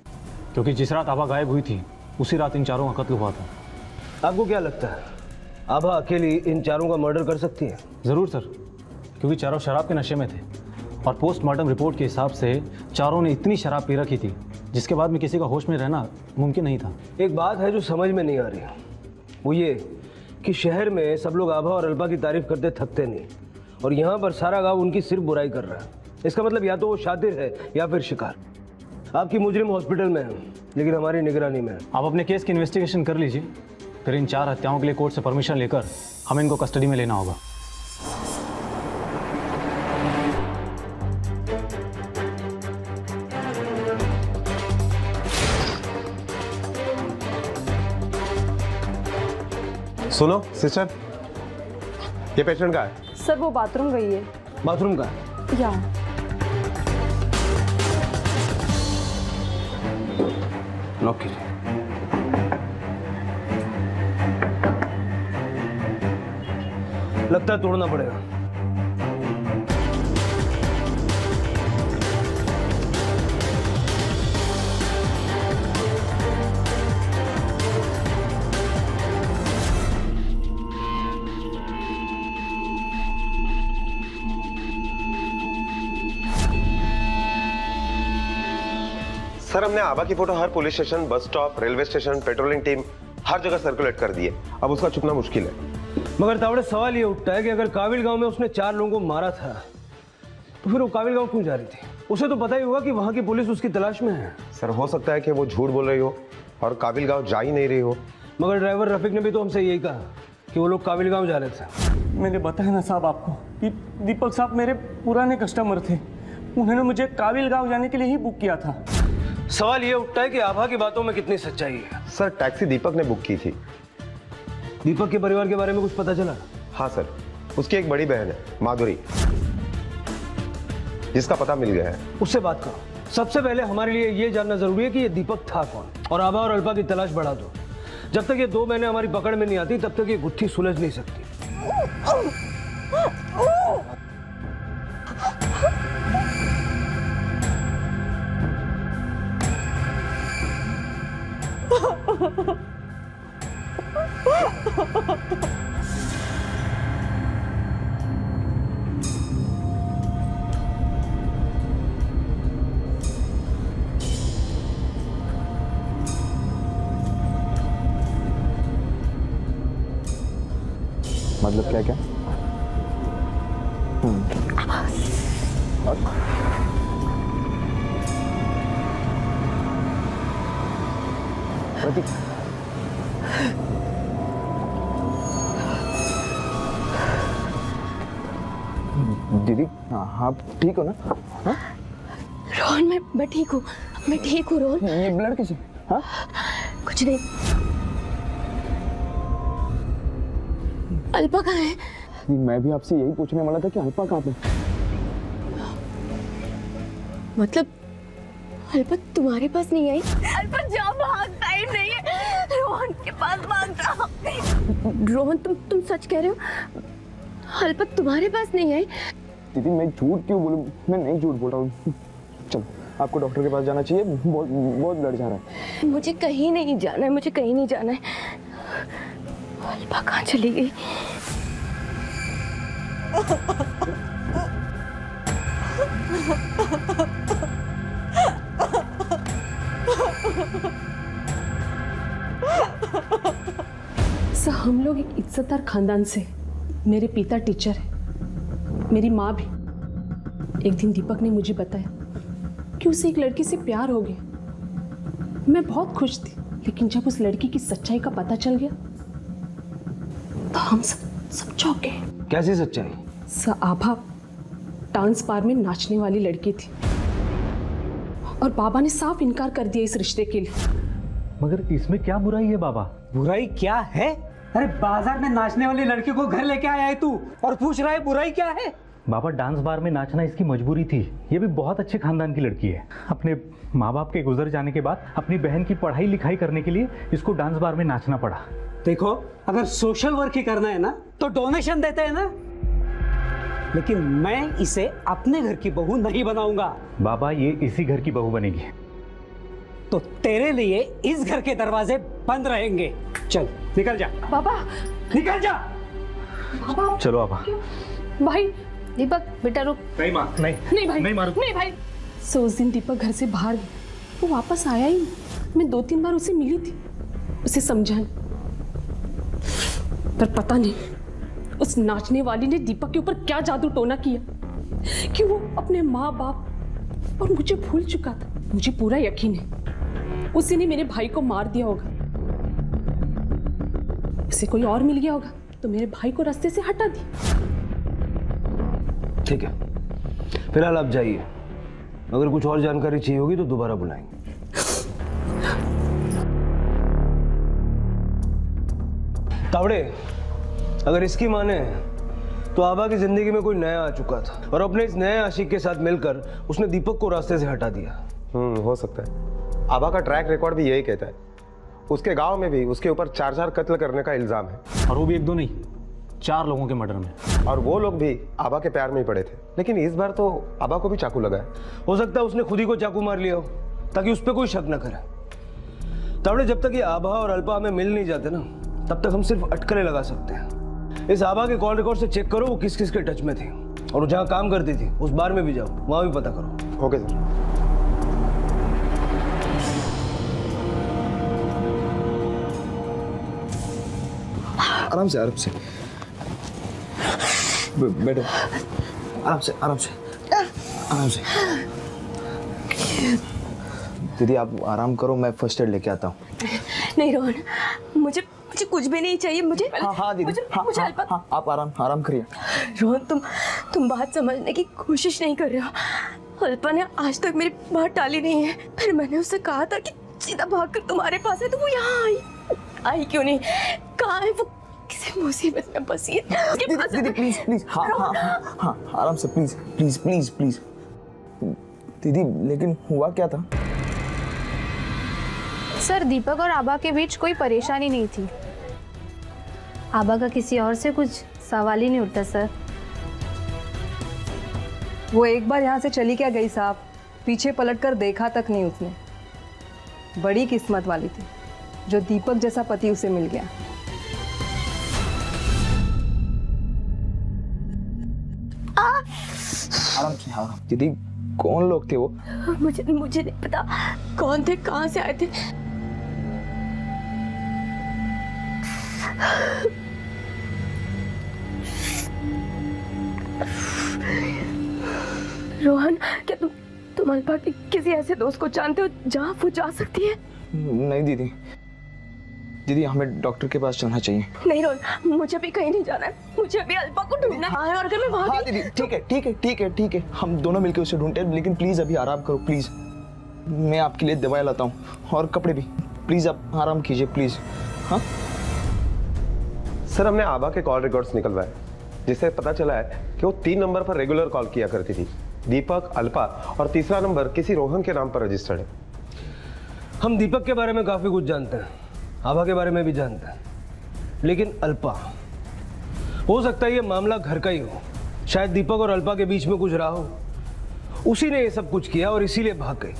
क्योंकि जिस रात आभा गायब हुई थी उसी रात इन चारों का कत्ल हुआ था। आपको क्या लगता है आभा अकेली इन चारों का मर्डर कर सकती है? ज़रूर सर, क्योंकि चारों शराब के नशे में थे और पोस्टमार्टम रिपोर्ट के हिसाब से चारों ने इतनी शराब पी रखी थी जिसके बाद में किसी का होश में रहना मुमकिन नहीं था। एक बात है जो समझ में नहीं आ रही, वो ये कि शहर में सब लोग आभा और अल्पा की तारीफ करते थकते नहीं, और यहाँ पर सारा गांव उनकी सिर्फ बुराई कर रहा है। इसका मतलब या तो वो शातिर है या फिर शिकार। आपकी मुजरिम हॉस्पिटल में है लेकिन हमारी निगरानी में है। आप अपने केस की इन्वेस्टिगेशन कर लीजिए, फिर इन 4 हत्याओं के लिए कोर्ट से परमिशन लेकर हमें इनको कस्टडी में लेना होगा। सुनो सिस्टर, ये पेशेंट का है? सर वो बाथरूम गई है। बाथरूम का? या लॉक कीजिए। लगता है तोड़ना पड़ेगा। सर हमने आभा की फोटो हर police station, bus stop, railway station, patrolling team हर जगह सर्कुलेट कर दी है। अब उसका छुपना मुश्किल है। मगर तावड़े सवाल ये उठता है कि अगर काबिल गांव में उसने 4 लोगों को मारा था तो फिर वो काबिल गांव क्यों जा रही थी? उसे तो पता ही होगा कि वहां की पुलिस उसकी तलाश में है। सर हो सकता है कि वो झूठ बोल रही हो और काबिल गांव जा ही नहीं रही हो। मगर ड्राइवर रफीक ने भी तो हमसे यही कहा कि वो लोग काबिल गांव जा रहे थे। मैंने बताया ना साहब आपको कि दीपक साहब मेरे पुराने कस्टमर थे, उन्होंने मुझे काबिल गांव जाने के लिए ही बुक किया था। सवाल ये उठता है कि आभा की बातों में कितनी सच्चाई है। सर टैक्सी दीपक ने बुक की थी। दीपक के परिवार के बारे में कुछ पता चला? हाँ सर, उसकी एक बड़ी बहन है माधुरी, जिसका पता मिल गया है। उससे बात करो। सबसे पहले हमारे लिए ये जानना जरूरी है कि ये दीपक था कौन, और आभा और अल्पा की तलाश बढ़ा दो। जब तक ये 2 महीने हमारी पकड़ में नहीं आती तब तक ये गुत्थी सुलझ नहीं सकती। मतलब क्या क्या? प्रतीक, दीदी आप ठीक हो ना? हाँ? रोहन मैं ठीक हूँ, मैं ठीक हूँ रोहन। ये ब्लड किसे? हाँ? कुछ नहीं। अल्पा कहाँ है? मैं भी आपसे यही पूछने वाला था कि अल्पा कहाँ पे? मतलब अल्पा तुम्हारे पास नहीं आई? अल्पा जा, भाग, टाइम नहीं है, रोहन के पास भाग जा। रोहन तुम सच कह रहे हो? अल्पा तुम्हारे पास नहीं आई? दीदी मैं झूठ क्यों बोलूं? मैं नहीं झूठ बोल रहा हूँ। चलो आपको डॉक्टर के पास जाना चाहिए, बहुत ब्लड जा रहा है। मुझे कहीं नहीं जाना है, मुझे कहीं नहीं जाना है। अल्पा कहाँ चली गई? सर हम लोग एक इज्जतदार खानदान से, मेरे पिता टीचर है, मेरी माँ भी। एक दिन दीपक ने मुझे बताया कि उसे एक लड़की से प्यार हो गया। मैं बहुत खुश थी, लेकिन जब उस लड़की की सच्चाई का पता चल गया तो हम सब चौंके। कैसी सच्चाई? सर आभा डांस बार में नाचने वाली लड़की थी और बाबा ने साफ इनकार कर दिया इस रिश्ते के लिए। मगर इसमें क्या बुराई है बाबा? बुराई क्या है? अरे बाजार में नाचने वाली लड़की को घर लेके आया है तू और पूछ रहा है बुराई क्या है? बाबा डांस बार में नाचना इसकी मजबूरी थी। ये भी बहुत अच्छे खानदान की लड़की है। अपने माँ बाप के गुजर जाने के बाद अपनी बहन की पढ़ाई लिखाई करने के लिए इसको डांस बार में नाचना पड़ा। देखो अगर सोशल वर्क ही करना है ना तो डोनेशन देते हैं ना, लेकिन मैं इसे अपने घर की बहू नहीं बनाऊंगा। बाबा ये इसी घर की बहू बनेगी। तो तेरे लिए इस घर के दरवाजे बंद रहेंगे। चल निकल जा बाबा, निकल जा। बाबा चलो आभा। भाई दीपक बेटा रुक। नहीं माँ, नहीं भाई, नहीं मारू। नहीं भाई। सो उस दिन दीपक घर से बाहर गया, वो वापस आया ही नहीं। मैं 2-3 बार उसे मिली थी, उसे समझा, पर पता नहीं उस नाचने वाली ने दीपक के ऊपर क्या जादू टोना किया कि वो अपने माँ बाप और मुझे भूल चुका था। मुझे पूरा यकीन है उसी ने मेरे भाई को मार दिया होगा। उसे कोई और मिल गया होगा तो मेरे भाई को रास्ते से हटा दिया। ठीक है, फिलहाल आप जाइए। अगर कुछ और जानकारी चाहिए होगी तो दोबारा बुलाएंगे। तावड़े, अगर इसकी माने तो आभा की जिंदगी में कोई नया आ चुका था और अपने इस नए आशिक के साथ मिलकर उसने दीपक को रास्ते से हटा दिया। हो सकता है। आभा का ट्रैक रिकॉर्ड भी यही कहता है। उसके गांव में भी उसके ऊपर 4 कत्ल करने का इल्जाम है, और वो भी 1-2 नहीं, 4 लोगों के मर्डर में। और वो लोग भी आभा के प्यार में ही पड़े थे। लेकिन इस बार तो आभा को भी चाकू लगा है। हो सकता है उसने खुद ही को चाकू मार लिया हो ताकि उस पर कोई शक न करे। तावड़े, जब तक ये आभा और अल्पा हमें मिल नहीं जाते ना तब तक हम सिर्फ अटकलें लगा सकते हैं। इस आभा के कॉल रिकॉर्ड से चेक करो वो किस किस के टच में थी, और वो जहाँ काम करती थी उस बार में भी जाओ, वहां भी पता करो। Okay sir. आराम से, आराम से। बैठो, आराम से आराम से आराम से। दीदी आप आराम करो, मैं फर्स्ट एड लेके आता हूँ। नहीं रोहन, मुझे मुझे कुछ भी नहीं चाहिए। मुझे हाँ दीदी, मुझे हाँ, आप आराम करिए। रोहन, तुम बात समझने की कोशिश नहीं कर रहे हो। अल्पा ने आज तक मेरी बात टाली नहीं है। फिर मैंने उससे कहा था कि सीधा भागकर तुम्हारे पास है, तो वो यहाँ आई क्यों नहीं? कहाँ है वो? किसी मुसीबत में फंसी है। दीदी प्लीज, हाँ आराम से, प्लीज। दीदी लेकिन हुआ क्या था? सर, दीपक और आभा के बीच कोई परेशानी नहीं थी। आभा का किसी और से कुछ सवाल ही नहीं उठता सर। वो एक बार यहाँ से चली क्या गई साहब, पीछे पलटकर देखा तक नहीं उसने। बड़ी किस्मत वाली थी जो दीपक जैसा पति उसे मिल गया। आराम से। हाँ दीदी, कौन लोग थे वो? मुझे नहीं पता कौन थे, कहाँ से आए थे। रोहन, क्या तुम अल्पा के किसी ऐसे दोस्त को जानते हो जहाँ वो जा सकती है? नहीं दीदी हमें डॉक्टर के पास चलना चाहिए। नहीं रोहन, मुझे भी कहीं नहीं जाना है। मुझे अभी अल्पा को ढूंढना है। और अगर मैं वहाँ हाँ दीदी, ठीक है, हम दोनों मिलकर उसे ढूंढते हैं, लेकिन प्लीज अभी आराम करो प्लीज। मैं आपके लिए दवाई लाता हूँ और कपड़े भी। प्लीज आप आराम कीजिए प्लीज। हाँ सर, हमने आभा के कॉल रिकॉर्ड्स निकलवाए, जिससे पता चला है कि वो 3 नंबर पर रेगुलर कॉल किया करती थी, दीपक, अल्पा, और तीसरा नंबर किसी रोहन के नाम पर रजिस्टर्ड है। हम दीपक के बारे में काफी कुछ जानते हैं, आभा के बारे में भी जानते हैं, लेकिन अल्पा, हो सकता है ये मामला घर का ही हो। शायद दीपक और अल्पा के बीच में कुछ रहा हो, उसी ने ये सब कुछ किया और इसीलिए भाग गई।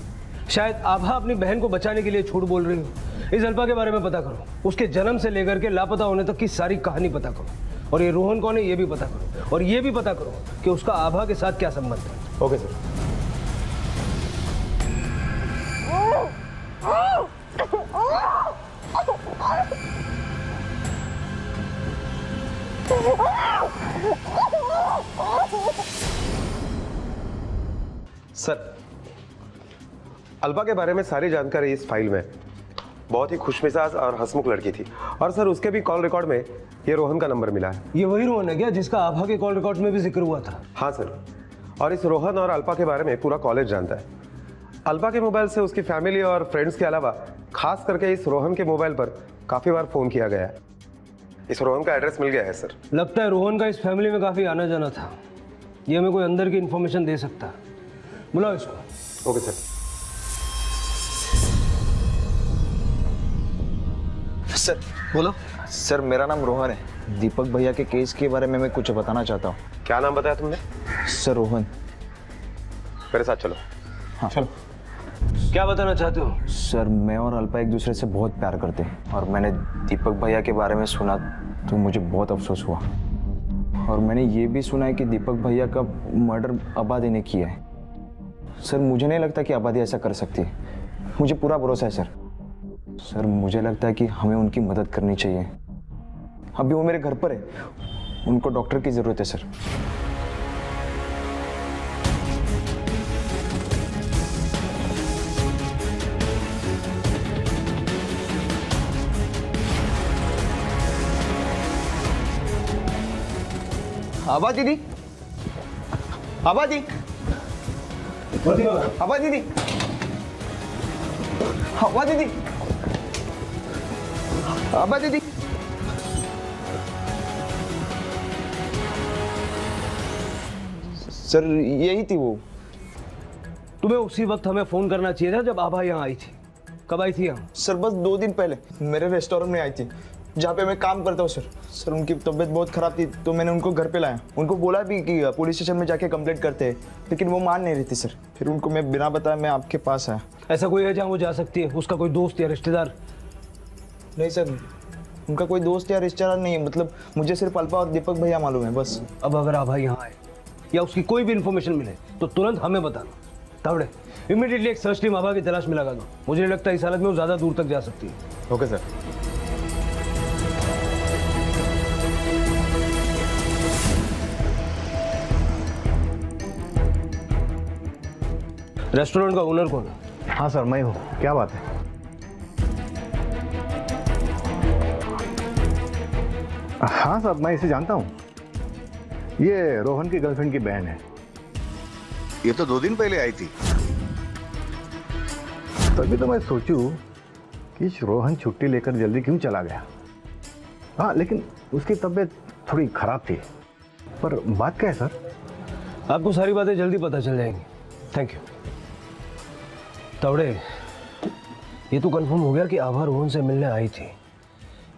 शायद आभा अपनी बहन को बचाने के लिए झूठ बोल रही हो। इस अल्पा के बारे में पता करो, उसके जन्म से लेकर के लापता होने तक की सारी कहानी पता करो, और ये रोहन कौन है ये भी पता करो, और ये भी पता करो कि उसका आभा के साथ क्या संबंध है। Okay sir. सर, अल्पा के बारे में सारी जानकारी इस फाइल में। बहुत ही खुशमिजाज और हंसमुख लड़की थी, और सर उसके भी कॉल रिकॉर्ड में ये रोहन का नंबर मिला है। ये वही रोहन है क्या जिसका आभा के कॉल रिकॉर्ड में भी जिक्र हुआ था? हाँ सर, और इस रोहन और अल्पा के बारे में पूरा कॉलेज जानता है। अल्पा के मोबाइल से उसकी फैमिली और फ्रेंड्स के अलावा खास करके इस रोहन के मोबाइल पर काफी बार फोन किया गया है। इस रोहन का एड्रेस मिल गया है सर। लगता है रोहन का इस फैमिली में काफी आना जाना था। ये हमें कोई अंदर की इंफॉर्मेशन दे सकता है। बुलाओ इसको। Okay sir. सर बोलो। सर मेरा नाम रोहन है। दीपक भैया के केस के बारे में मैं कुछ बताना चाहता हूँ। क्या नाम बताया तुमने? सर रोहन। मेरे साथ चलो। हाँ चलो। क्या बताना चाहते हो? सर मैं और अल्पा एक दूसरे से बहुत प्यार करते हैं, और मैंने दीपक भैया के बारे में सुना तो मुझे बहुत अफसोस हुआ। और मैंने ये भी सुना है कि दीपक भैया का मर्डर आबादी ने किया है। सर मुझे नहीं लगता कि आबादी ऐसा कर सकती है। मुझे पूरा भरोसा है सर। सर मुझे लगता है कि हमें उनकी मदद करनी चाहिए। अभी वो मेरे घर पर है, उनको डॉक्टर की जरूरत है सर। आभा दीदी, आभा दी, आभा दीदी, आभा दीदी, आभा दीदी। सर यही थी वो। तुम्हें उसी वक्त हमें फोन करना चाहिए था जब आभा यहाँ आई थी। कब आई थी यहाँ? सर बस 2 दिन पहले मेरे रेस्टोरेंट में आई थी, जहाँ पे मैं काम करता हूँ सर। सर उनकी तबीयत बहुत खराब थी तो मैंने उनको घर पे लाया। उनको बोला भी कि पुलिस स्टेशन में जाके कंप्लेंट करते हैं, लेकिन वो मान नहीं रही थी सर। फिर उनको मैं बिना बताए मैं आपके पास आया। ऐसा कोई है जहाँ वो जा सकती है? उसका कोई दोस्त या रिश्तेदार? नहीं सर, उनका कोई दोस्त या रिश्तेदार नहीं है। मतलब मुझे सिर्फ अल्पा और दीपक भैया मालूम है बस। अब अगर आभा यहाँ आए या उसकी कोई भी इन्फॉर्मेशन मिले तो तुरंत हमें बताना। तावड़े इमीडिएटली एक सर्च टीम आभा की तलाश में लगा दो। मुझे नहीं लगता इस हालत में वो ज्यादा दूर तक जा सकती है। Okay sir. रेस्टोरेंट का ओनर कौन है? हाँ सर, मैं हूँ। क्या बात है? हाँ सर, मैं इसे जानता हूँ। ये रोहन की गर्लफ्रेंड की बहन है। ये तो 2 दिन पहले आई थी। तभी तो मैं सोचूं कि रोहन छुट्टी लेकर जल्दी क्यों चला गया। हाँ, लेकिन उसकी तबीयत थोड़ी खराब थी। पर बात क्या है सर? आपको सारी बातें जल्दी पता चल जाएंगी। Thank you. तावड़े, ये तो कंफर्म हो गया कि आभा रोहन से मिलने आई थी,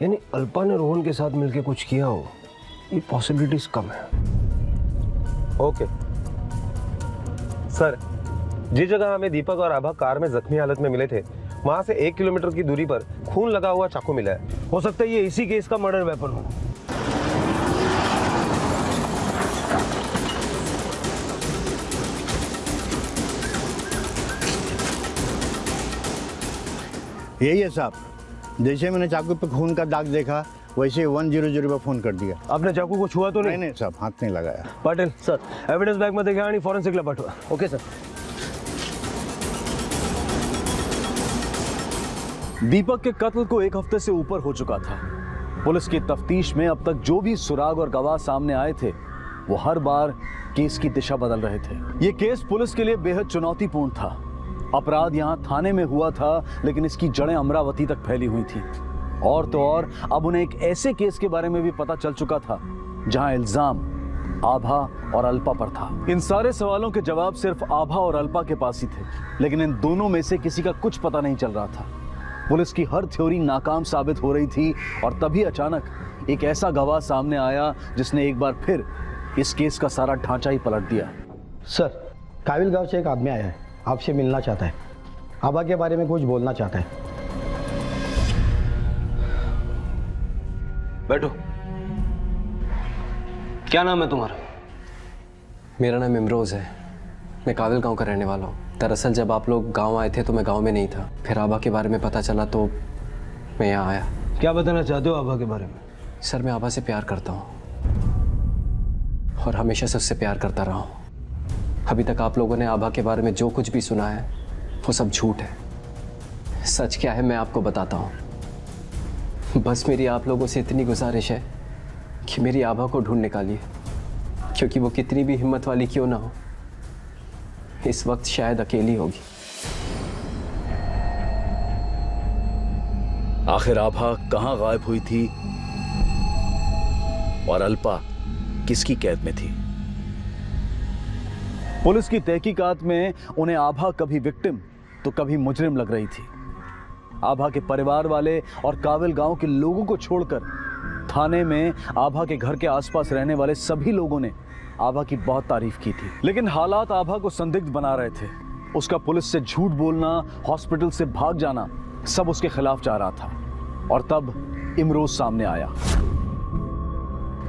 यानी अल्पा ने रोहन के साथ मिलकर कुछ किया हो। ये पॉसिबिलिटीज कम है। ओके सर, जिस जगह हमें दीपक और आभा कार में जख्मी हालत में मिले थे, वहां से 1 किलोमीटर की दूरी पर खून लगा हुआ चाकू मिला है। हो सकता है ये इसी केस का मर्डर वेपन हो। यही है साहब, जैसे मैंने चाकू पे खून का दाग देखा वैसे 100 पर फोन कर दिया। आपने चाकू को छुआ तो नहीं? नहीं साहब, हाथ नहीं लगाया। पाटिल सर, एविडेंस बैग मध्ये घ्या आणि फॉरेन्सिकला पाठवा। Okay sir. दीपक के कत्ल को 1 हफ्ते से ऊपर हो चुका था। पुलिस की तफ्तीश में अब तक जो भी सुराग और गवाह सामने आए थे, वो हर बार केस की दिशा बदल रहे थे। ये केस पुलिस के लिए बेहद चुनौतीपूर्ण था। अपराध यहाँ थाने में हुआ था, लेकिन इसकी जड़ें अमरावती तक फैली हुई थी। और तो और अब उन्हें एक ऐसे केस के बारे में भी पता चल चुका था जहां इल्जाम आभा और अल्पा पर था। इन सारे सवालों के जवाब सिर्फ आभा और अल्पा के पास ही थे, लेकिन इन दोनों में से किसी का कुछ पता नहीं चल रहा था। पुलिस की हर थ्योरी नाकाम साबित हो रही थी और तभी अचानक एक ऐसा गवाह सामने आया जिसने एक बार फिर इस केस का सारा ढांचा ही पलट दिया। सर, काबिल गांव से एक आदमी आया है, आपसे मिलना चाहता है। आभा के बारे में कुछ बोलना चाहता है। बैठो। क्या नाम है तुम्हारा? मेरा नाम इमरोज़ है। मैं काबिल गांव का रहने वाला हूँ। दरअसल जब आप लोग गांव आए थे तो मैं गांव में नहीं था। फिर आभा के बारे में पता चला तो मैं यहाँ आया। क्या बताना चाहते हो आभा के बारे में? सर, मैं आभा से प्यार करता हूँ और हमेशा से उससे प्यार करता रहा हूँ। अभी तक आप लोगों ने आभा के बारे में जो कुछ भी सुना है वो सब झूठ है। सच क्या है मैं आपको बताता हूँ। बस मेरी आप लोगों से इतनी गुजारिश है कि मेरी आभा को ढूंढ निकालिए, क्योंकि वो कितनी भी हिम्मत वाली क्यों ना हो, इस वक्त शायद अकेली होगी। आखिर आभा कहां गायब हुई थी और अल्पा किसकी कैद में थी? पुलिस की तहकीकात में उन्हें आभा कभी विक्टिम तो कभी मुजरिम लग रही थी। आभा के परिवार वाले और काबिल गांव के लोगों को छोड़कर थाने में आभा के घर के आसपास रहने वाले सभी लोगों ने आभा की बहुत तारीफ की थी। लेकिन हालात आभा को संदिग्ध बना रहे थे। उसका पुलिस से झूठ बोलना, हॉस्पिटल से भाग जाना, सब उसके खिलाफ जा रहा था। और तब इमरोज सामने आया,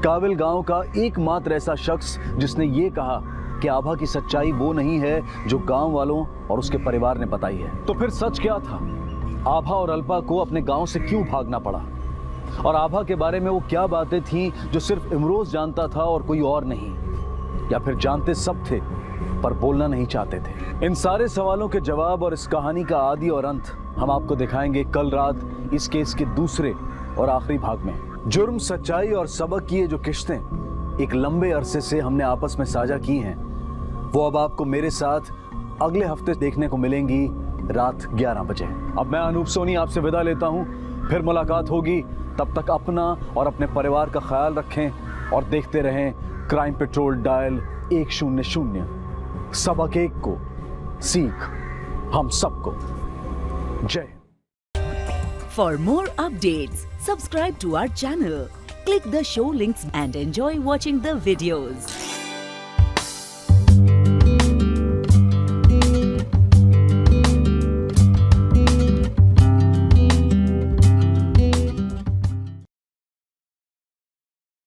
काबिल गांव का एकमात्र ऐसा शख्स जिसने ये कहा कि आभा की सच्चाई वो नहीं है जो गांव वालों और उसके परिवार ने बताई है। तो फिर सच क्या था? आभा और अल्पा को अपने गांव से क्यों भागना पड़ा? और आभा के बारे में वो क्या बातें थीं जो सिर्फ इमरोज जानता था और कोई और नहीं? या फिर जानते सब थे पर बोलना नहीं चाहते थे? इन सारे सवालों के जवाब और इस कहानी का आदि और अंत हम आपको दिखाएंगे कल रात इस केस के दूसरे और आखिरी भाग में। जुर्म, सच्चाई और सबक की ये जो किश्तें एक लंबे अरसे से हमने आपस में साझा की हैं, वो अब आपको मेरे साथ अगले हफ्ते देखने को मिलेंगी रात 11 बजे। अब मैं अनूप सोनी आपसे विदा लेता हूं, फिर मुलाकात होगी। तब तक अपना और अपने परिवार का ख्याल रखें और देखते रहें क्राइम पेट्रोल डायल 100। सबक एक को, सीख हम सबको। जय। For more updates, subscribe to our channel, click the show links and enjoy watching the videos.